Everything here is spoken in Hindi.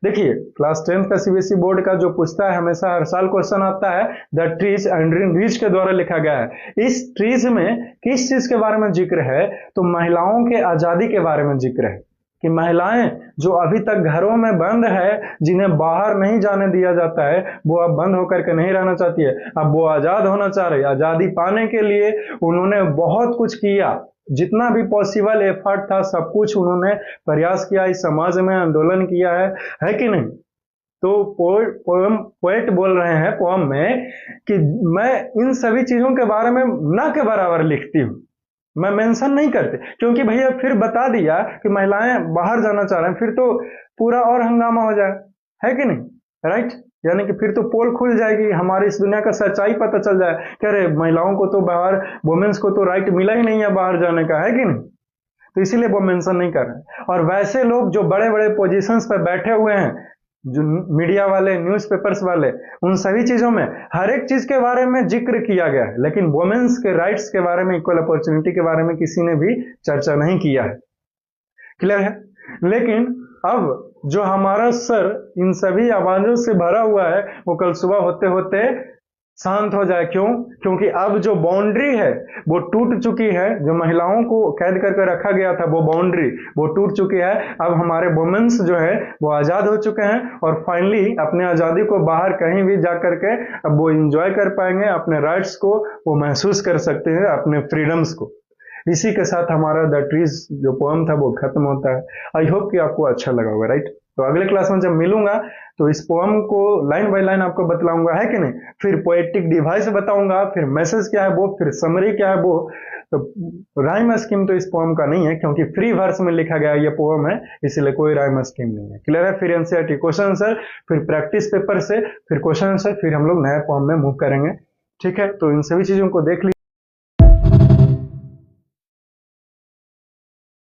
देखिए क्लास 10th का सीबीएसई बोर्ड का जो पूछता है, हमेशा हर साल क्वेश्चन आता है, द ट्रीज एंड्रिन रीच के द्वारा लिखा गया है। इस ट्रीज में किस चीज के बारे में जिक्र है? तो महिलाओं के आजादी के बारे में जिक्र है कि महिलाएं जो अभी तक घरों में बंद है, जिन्हें बाहर नहीं जाने दिया जाता है, वो अब बंद होकर के नहीं रहना चाहती है, अब वो आजाद होना चाह रही है। आजादी पाने के लिए उन्होंने बहुत कुछ किया, जितना भी पॉसिबल एफर्ट था सब कुछ उन्होंने प्रयास किया, इस समाज में आंदोलन किया है कि नहीं? तो पोएट बोल रहे हैं पोएम में कि मैं इन सभी चीजों के बारे में ना के बराबर लिखती हूँ, मैं मेंशन नहीं करते, क्योंकि भैया फिर बता दिया कि महिलाएं बाहर जाना चाह रहे हैं, फिर तो पूरा और हंगामा हो जाए, है कि नहीं? राइट, यानी कि फिर तो पोल खुल जाएगी, हमारी इस दुनिया का सच्चाई पता चल जाए, कह रहे महिलाओं को तो बाहर, वुमेन्स को तो राइट मिला ही नहीं है बाहर जाने का, है कि नहीं? तो इसीलिए वो मेंशन नहीं कर रहे। और वैसे लोग जो बड़े बड़े पोजीशंस पे बैठे हुए हैं, जो मीडिया वाले, न्यूज़पेपर्स वाले, उन सभी चीजों में हर एक चीज के बारे में जिक्र किया गया है, लेकिन वुमेन्स के राइट्स के बारे में, इक्वल अपॉर्चुनिटी के बारे में किसी ने भी चर्चा नहीं किया है। क्लियर है? लेकिन अब जो हमारा सर इन सभी आवाजों से भरा हुआ है, वो कल सुबह होते होते शांत हो जाए। क्यों? क्योंकि अब जो बाउंड्री है वो टूट चुकी है, जो महिलाओं को कैद करके रखा गया था वो बाउंड्री वो टूट चुकी है। अब हमारे वुमेन्स जो है वो आजाद हो चुके हैं और फाइनली अपने आजादी को बाहर कहीं भी जा करके अब वो एंजॉय कर पाएंगे, अपने राइट्स को वो महसूस कर सकते हैं, अपने फ्रीडम्स को। इसी के साथ हमारा द ट्रीज जो पोएम था वो खत्म होता है। आई होप कि आपको अच्छा लगा होगा, राइट? तो अगले क्लास में जब मिलूंगा तो इस पोएम को लाइन बाय लाइन आपको बतलाऊंगा, है कि नहीं? फिर पोएटिक डिवाइस बताऊंगा, फिर मैसेज क्या है वो, फिर समरी क्या है वो। तो राइम स्कीम तो इस पोएम का नहीं है, क्योंकि फ्री वर्स में लिखा गया ये पोएम है, इसलिए कोई राइम स्कीम नहीं है। क्लियर है? फिर एनसीईआरटी क्वेश्चन आंसर, फिर प्रैक्टिस पेपर से, फिर क्वेश्चन आंसर, फिर हम लोग नए पोएम में मूव करेंगे। ठीक है? तो इन सभी चीजों को देख लीजिए।